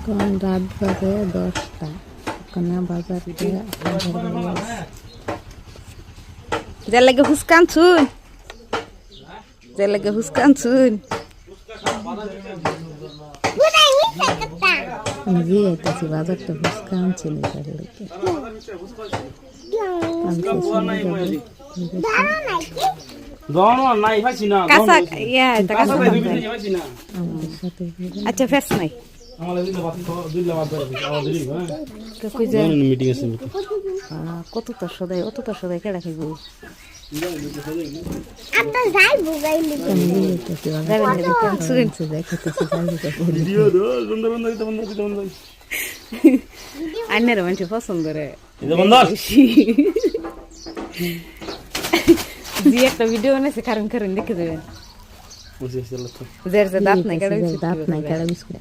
এখন রাত বাজে 10টা। ওখানে বাজারতে যার লাগে হুসকান ছুন, যার লাগে হুসকান ছুন। আমি যে আইতেছি বাজারটা ফুচকা আনছি না তার লাগে কাঁচা ইয়া এটা কাঁচা আমাদের সাথে আচ্ছা ফেস নাই মিটিং আছে কত তার সদাই অত তার সদাই কেডা খাইব আইনের মানুষ পছন্দ রে জি একটা ভিডিও বানাইছে কারণ কারণ দেখে দেবেন বুঝেছি যে দাঁত নাই দাঁত নাই কারা বিস্কুট